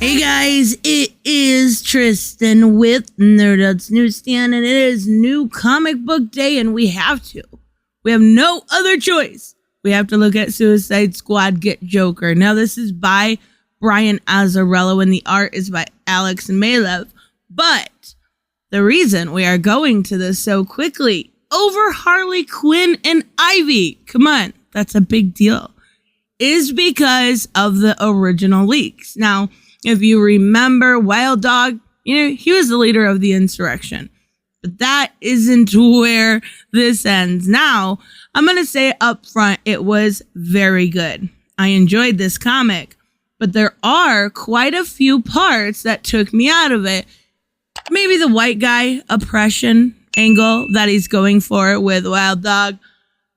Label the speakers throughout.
Speaker 1: Hey guys, it is Tristan with Nerdouts Newsstand, and it is new comic book day, and we have no other choice. We have to look at Suicide Squad Get Joker. Now, this is by Brian Azzarello, and the art is by Alex Maleev. But the reason we are going to this so quickly over Harley Quinn and Ivy, come on, that's a big deal, is because of the original leaks. Now, if you remember, Wild Dog, he was the leader of the insurrection. But that isn't where this ends. Now, I'm going to say up front, it was very good. I enjoyed this comic, but there are quite a few parts that took me out of it. Maybe the white guy oppression angle that he's going for with Wild Dog.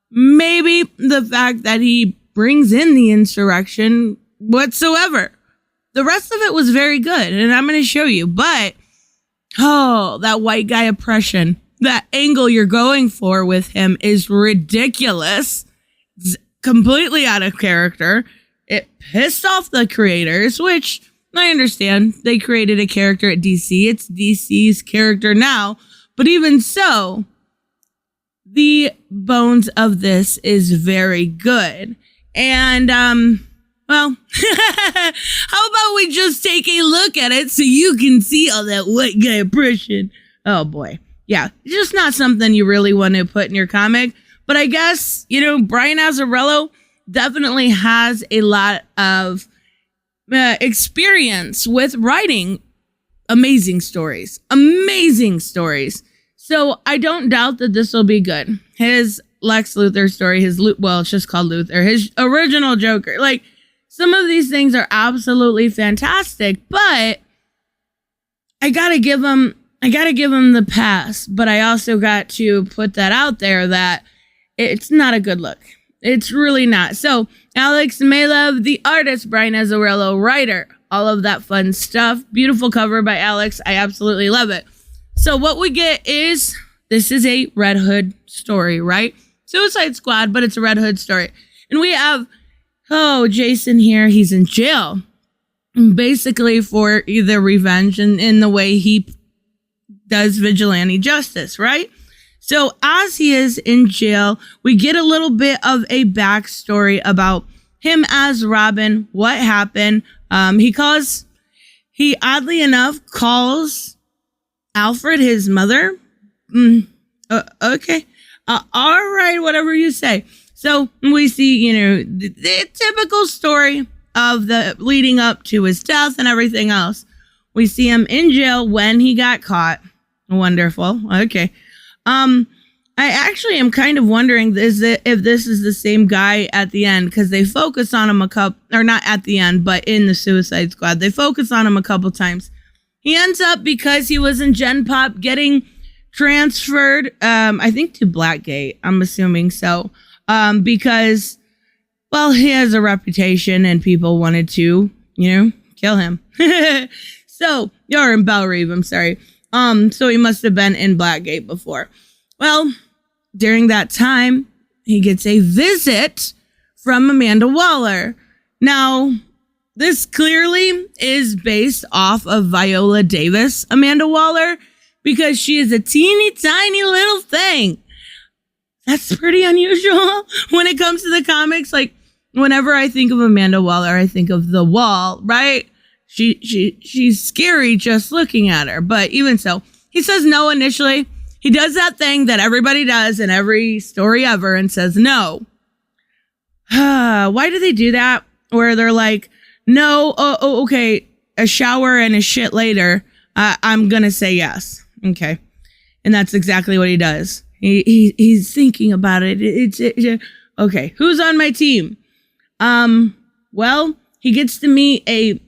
Speaker 1: Maybe the fact that he brings in the insurrection whatsoever. The rest of it was very good, and I'm going to show you. But, that white guy oppression, that angle you're going for with him is ridiculous. It's completely out of character. It pissed off the creators, which I understand. They created a character at DC. It's DC's character now. But even so, the bones of this is very good. And, well, how about we just take a look at it so you can see all that white guy oppression? Oh boy. Yeah, just not something you really want to put in your comic. But I guess, Brian Azzarello definitely has a lot of experience with writing amazing stories. Amazing stories. So I don't doubt that this will be good. His Lex Luthor story, it's just called Luthor, his original Joker, some of these things are absolutely fantastic, but I gotta give him the pass. But I also got to put that out there that it's not a good look. It's really not. So Alex Maleev, the artist, Brian Azzarello, writer, all of that fun stuff. Beautiful cover by Alex. I absolutely love it. So what we get is, this is a Red Hood story, right? Suicide Squad, but it's a Red Hood story. And we have Jason here, he's in jail, basically for either revenge and in the way he does vigilante justice, right? So as he is in jail, we get a little bit of a backstory about him as Robin, what happened. He oddly enough calls Alfred his mother. Okay. All right, whatever you say. So we see, the typical story of the leading up to his death and everything else. We see him in jail when he got caught. Wonderful. Okay. I actually am kind of wondering if this is the same guy at the end, because they focus on him or not at the end, but in the Suicide Squad, they focus on him a couple times. He ends up, because he was in Gen Pop, getting transferred, I think to Blackgate. I'm assuming so. Because, he has a reputation and people wanted to, kill him. You're in Belle Reve, I'm sorry. So he must have been in Blackgate before. Well, during that time, he gets a visit from Amanda Waller. Now, this clearly is based off of Viola Davis, Amanda Waller, because she is a teeny tiny little thing. That's pretty unusual when it comes to the comics. Whenever I think of Amanda Waller, I think of The Wall, right? She's scary just looking at her. But even so, he says no initially. He does that thing that everybody does in every story ever and says no. Why do they do that? Where they're like, no, okay, a shower and a shit later. I'm going to say yes. Okay. And that's exactly what he does. He's thinking about it. Okay. Who's on my team? Well, he gets to meet a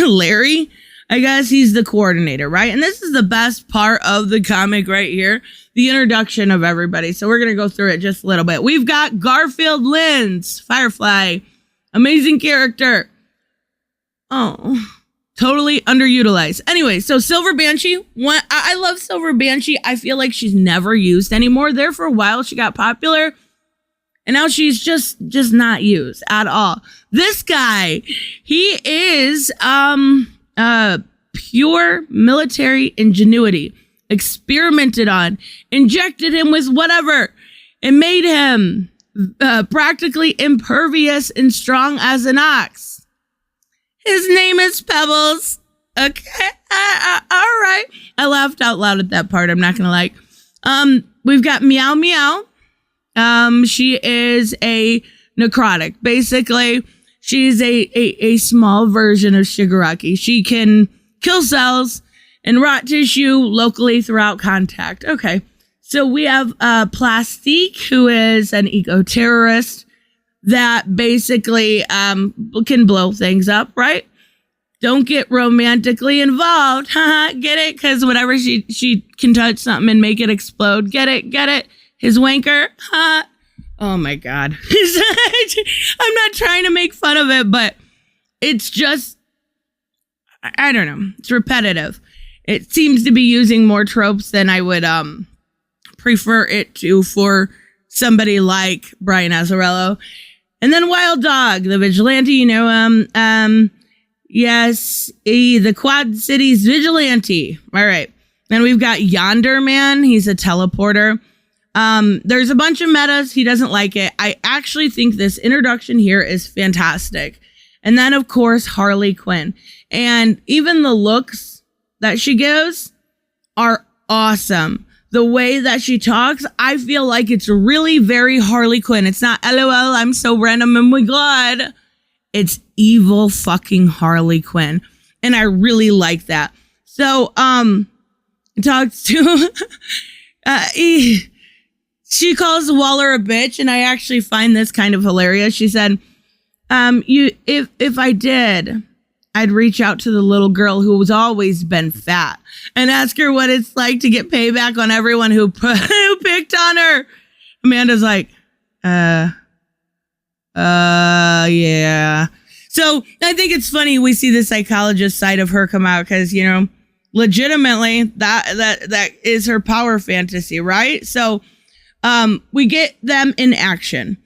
Speaker 1: Larry. I guess he's the coordinator, right? And this is the best part of the comic right here. The introduction of everybody. So we're going to go through it just a little bit. We've got Garfield Lynns, Firefly. Amazing character. Oh, Totally underutilized. Anyway, so Silver Banshee, I love Silver Banshee. I feel like she's never used anymore. There for a while, she got popular, and now she's just not used at all. This guy, he is pure military ingenuity. Experimented on, injected him with whatever, and made him practically impervious and strong as an ox. His name is Pebbles. Okay. All right. I laughed out loud at that part. I'm not going to lie. We've got Meow Meow. She is a necrotic. Basically, she's a small version of Shigaraki. She can kill cells and rot tissue locally throughout contact. Okay. So we have Plastique, who is an eco-terrorist that basically can blow things up, right? Don't get romantically involved. Get it? Because whatever she can touch something and make it explode. Get it? His wanker. Oh my God. I'm not trying to make fun of it, but it's just, I don't know. It's repetitive. It seems to be using more tropes than I would prefer it to for somebody like Brian Azzarello. And then Wild Dog, the vigilante, you know him. Yes, the Quad Cities vigilante. All right. Then we've got Yonder Man. He's a teleporter. There's a bunch of metas. He doesn't like it. I actually think this introduction here is fantastic. And then, of course, Harley Quinn. And even the looks that she gives are awesome. The way that she talks, I feel like it's really very Harley Quinn. It's not LOL, I'm so random and my God. It's evil fucking Harley Quinn. And I really like that. So, talks to, she calls Waller a bitch, and I actually find this kind of hilarious. She said, if I did, I'd reach out to the little girl who's always been fat and ask her what it's like to get payback on everyone who picked on her. Amanda's like, yeah. So I think it's funny we see the psychologist side of her come out because, you know, legitimately that is her power fantasy, right? So we get them in action.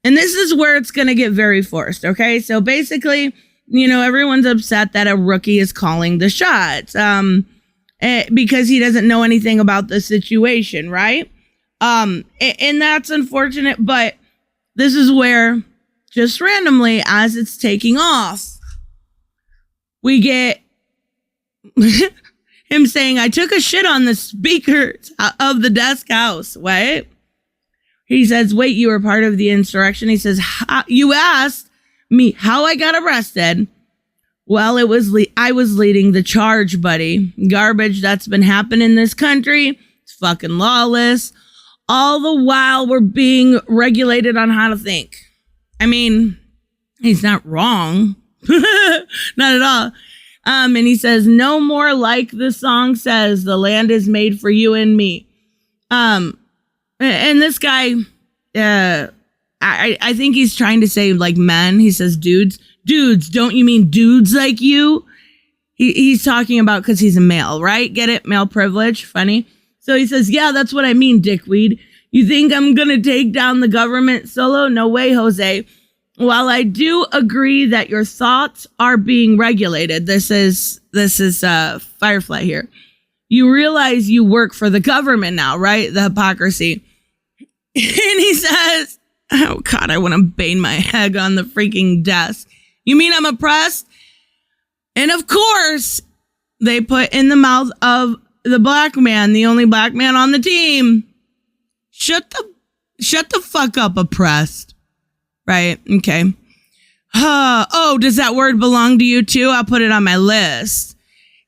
Speaker 1: And this is where it's going to get very forced, okay? So basically, you know, everyone's upset that a rookie is calling the shots because he doesn't know anything about the situation, right? And that's unfortunate, but this is where, just randomly, as it's taking off, we get him saying, I took a shit on the speakers of the desk house. Wait. He says, wait, you were part of the insurrection? He says, you asked me how I got arrested. Well, I was leading the charge, buddy. Garbage that's been happening in this country. It's fucking lawless. All the while we're being regulated on how to think. I mean, he's not wrong. Not at all. And he says, no more like the song says, the land is made for you and me. And this guy, I think he's trying to say like men. He says dudes, don't you mean dudes like you? He's talking about because he's a male, right? Get it? Male privilege. Funny. So he says, yeah, that's what I mean, dickweed. You think I'm going to take down the government solo? No way, Jose. While I do agree that your thoughts are being regulated, this is Firefly here. You realize you work for the government now, right? The hypocrisy. And he says, oh God, I want to bang my head on the freaking desk. You mean I'm oppressed? And of course, they put in the mouth of the black man, the only black man on the team. Shut the fuck up, oppressed. Right? Okay. Oh, does that word belong to you too? I'll put it on my list.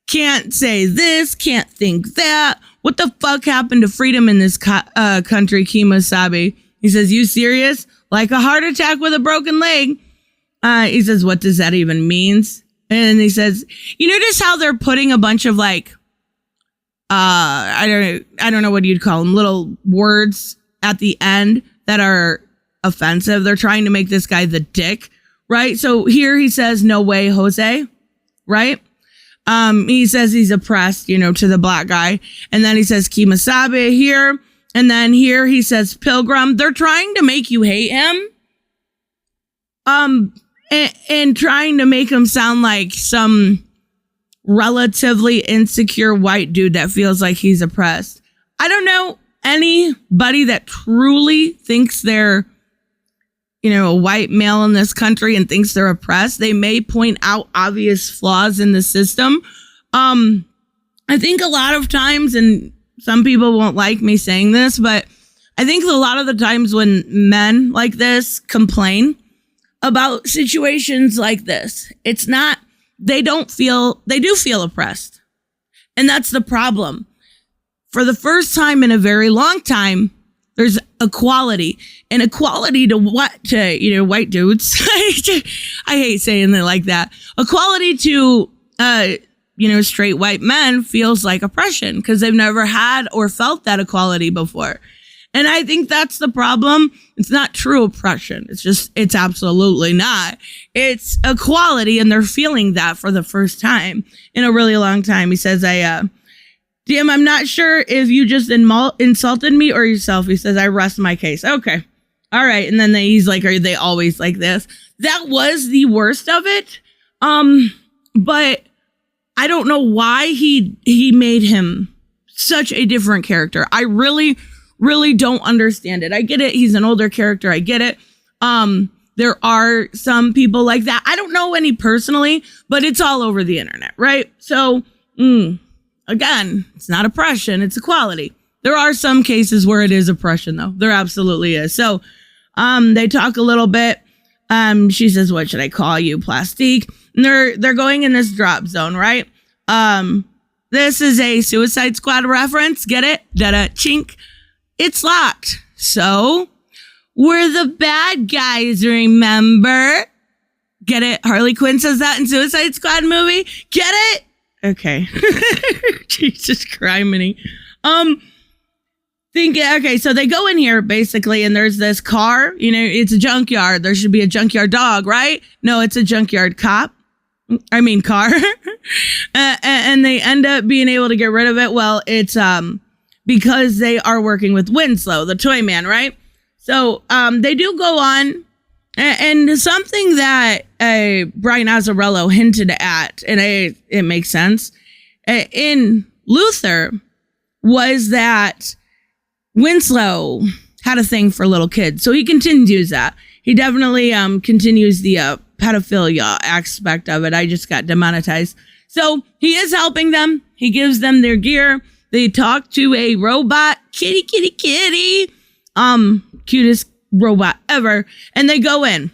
Speaker 1: Can't say this, can't think that. What the fuck happened to freedom in this country, Kimosabe? He says, you serious? Like a heart attack with a broken leg? He says, what does that even mean? And he says, you notice how they're putting a bunch of like, I don't know what you'd call them, little words at the end that are offensive. They're trying to make this guy the dick, right? So here he says, no way, Jose, right? He says he's oppressed, to the black guy. And then he says Kimasabe here. And then here he says Pilgrim. They're trying to make you hate him. And trying to make him sound like some relatively insecure white dude that feels like he's oppressed. I don't know anybody that truly thinks they're, a white male in this country and thinks they're oppressed. They may point out obvious flaws in the system. I think a lot of times, and some people won't like me saying this, but I think a lot of the times when men like this complain about situations like this, they do feel oppressed. And that's the problem. For the first time in a very long time, there's equality, and equality to white dudes. I hate saying it like that. Equality to, straight white men feels like oppression because they've never had or felt that equality before. And I think that's the problem. It's not true oppression. It's absolutely not. It's equality, and they're feeling that for the first time in a really long time. He says, Damn, I'm not sure if you just insulted me or yourself. He says, I rest my case. Okay. All right. And then he's like, are they always like this? That was the worst of it. But I don't know why he made him such a different character. I really, really don't understand it. I get it. He's an older character. I get it. There are some people like that. I don't know any personally, but it's all over the internet, right? So, again, it's not oppression, it's equality. There are some cases where it is oppression, though. There absolutely is. So they talk a little bit. She says, what should I call you? Plastique. And they're going in this drop zone, right? This is a Suicide Squad reference. Get it? Da-da, chink. It's locked. So we're the bad guys, remember? Get it? Harley Quinn says that in Suicide Squad movie. Get it? Okay. Jesus criminy. Okay, so they go in here basically, and there's this car, it's a junkyard. There should be a junkyard dog, right? No, it's a junkyard car. And they end up being able to get rid of it. Well, it's, because they are working with Winslow, the toy man, right? So, they do go on. And something that Brian Azzarello hinted at, and it makes sense, in Luther, was that Winslow had a thing for little kids. So he continues that. He definitely continues the pedophilia aspect of it. I just got demonetized. So he is helping them. He gives them their gear. They talk to a robot, kitty. Cutest robot ever. And they go in.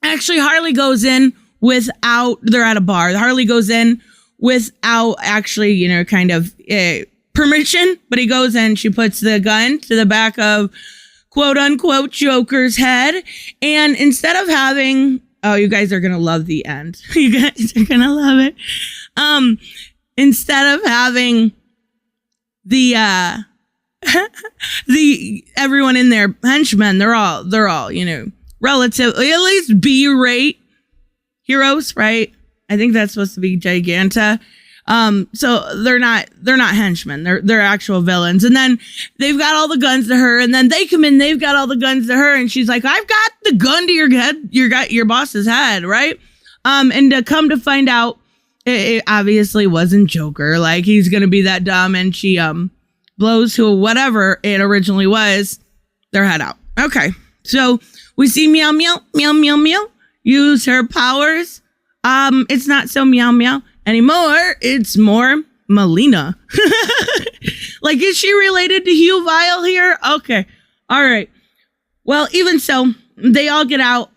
Speaker 1: Actually, Harley goes in without, they're at a bar. Harley goes in without actually, permission, but he goes in, she puts the gun to the back of quote unquote Joker's head. And instead of having, you guys are going to love the end. You guys are going to love it. Instead of having the everyone in there, henchmen, they're all, relatively, at least B-rate heroes, right? I think that's supposed to be Giganta. So they're not henchmen. They're actual villains. And then they've got all the guns to her, and then they come in, they've got all the guns to her, and she's like, I've got the gun to your head, your boss's head, right? And to come to find out, it obviously wasn't Joker. Like, he's gonna be that dumb, and she blows who whatever it originally was their head out. Okay, so we see Meow use her powers. It's not so Meow anymore. It's more Melina. Like, is she related to Hugh Vile here? Okay, all right. Well, even so, they all get out,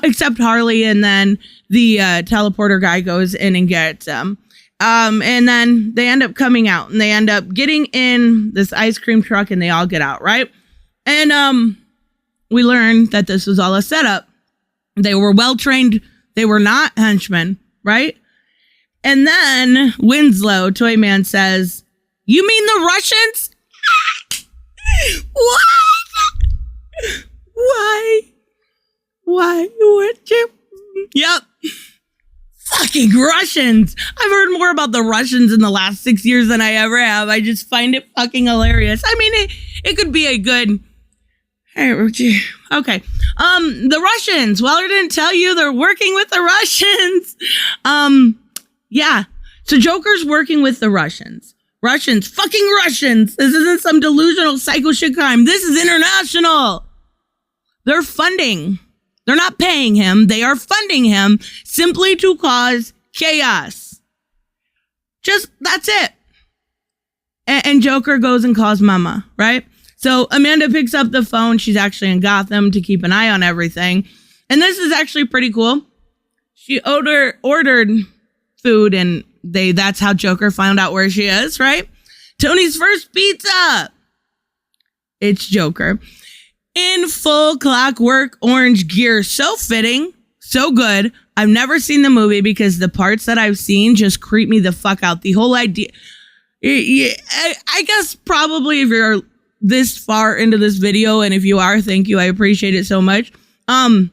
Speaker 1: except Harley, and then the teleporter guy goes in and gets them. And then they end up coming out, and they end up getting in this ice cream truck, and they all get out, right? And we learn that this was all a setup. They were well trained. They were not henchmen, right? And then Winslow, Toy Man, says, "You mean the Russians?" What? Why would you? Yep. Fucking Russians. I've heard more about the Russians in the last 6 years than I ever have. I just find it fucking hilarious. I mean, it could be a good... Hey, Ruchi. Okay. The Russians. Well, I didn't tell you they're working with the Russians. Yeah. So Joker's working with the Russians. Russians. Fucking Russians. This isn't some delusional psycho shit crime. This is international. They're funding. They're not paying him. They are funding him simply to cause chaos. Just, that's it. And Joker goes and calls Mama, right? So Amanda picks up the phone. She's actually in Gotham to keep an eye on everything. And this is actually pretty cool. She ordered food, and that's how Joker found out where she is, right? Tony's first pizza. It's Joker. In full Clockwork Orange gear. So fitting. So good. I've never seen the movie because the parts that I've seen just creep me the fuck out. The whole idea. I guess probably if you're this far into this video, and if you are, thank you. I appreciate it so much. Put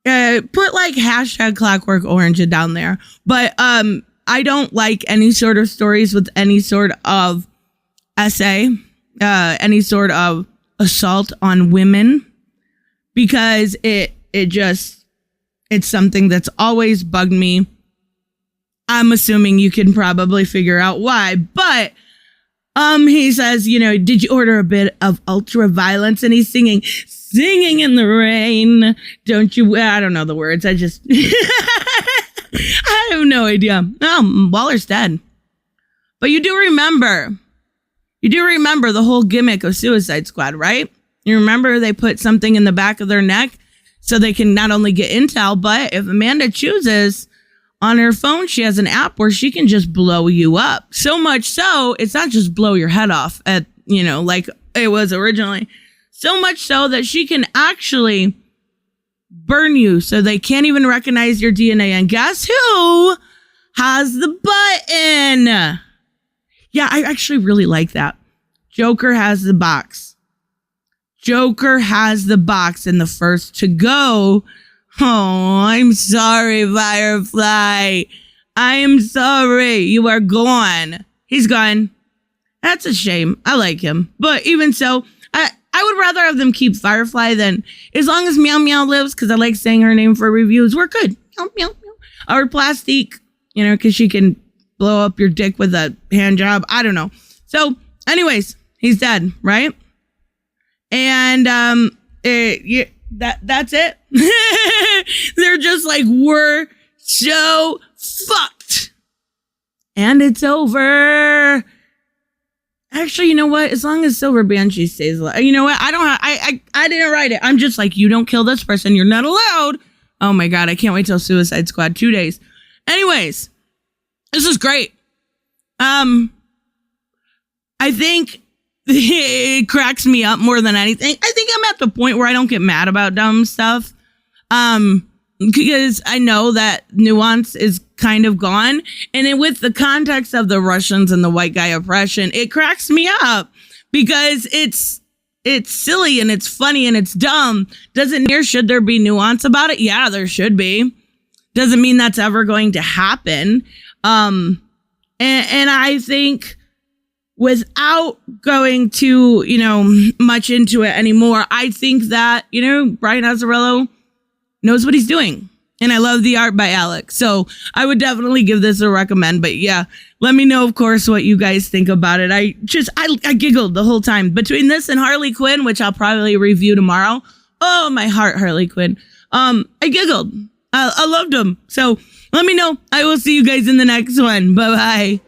Speaker 1: like hashtag Clockwork Orange down there. But I don't like any sort of stories with any sort of essay, any sort of assault on women, because it's something that's always bugged me. I'm assuming you can probably figure out why, but he says, did you order a bit of ultra violence? And he's singing in the rain. Don't you? I don't know the words. I have no idea. Oh, Waller's dead. But you do remember the whole gimmick of Suicide Squad, right? You remember they put something in the back of their neck so they can not only get intel, but if Amanda chooses, on her phone, she has an app where she can just blow you up. So much so, it's not just blow your head off like it was originally. So much so that she can actually burn you so they can't even recognize your DNA. And guess who has the button? Yeah, I actually really like that. Joker has the box. Joker has the box and the first to go. Oh, I'm sorry, Firefly. I am sorry. You are gone. He's gone. That's a shame. I like him. But even so, I would rather have them keep Firefly than, as long as Meow Meow lives, because I like saying her name for reviews, we're good. Meow Meow Meow. Or Plastique, because she can blow up your dick with a hand job. I don't know. So, anyways, he's dead, right? And that's it. They're just like, we're so fucked. And it's over. Actually, you know what? As long as Silver Banshee stays alive. You know what? I didn't write it. I'm just like, you don't kill this person. You're not allowed. Oh my God. I can't wait till Suicide Squad 2 days. Anyways, this is great. I think it cracks me up more than anything. I think I'm at the point where I don't get mad about dumb stuff. Because I know that nuance is kind of gone. And with the context of the Russians and the white guy oppression, it cracks me up because it's silly and it's funny and it's dumb. Should there be nuance about it? Yeah, there should be. Doesn't mean that's ever going to happen. And I think, without going too, much into it anymore, I think that, Brian Azzarello knows what he's doing. And I love the art by Alex. So I would definitely give this a recommend. But yeah, let me know, of course, what you guys think about it. I giggled the whole time. Between this and Harley Quinn, which I'll probably review tomorrow. Oh, my heart, Harley Quinn. I giggled. I loved them. So let me know. I will see you guys in the next one. Bye-bye.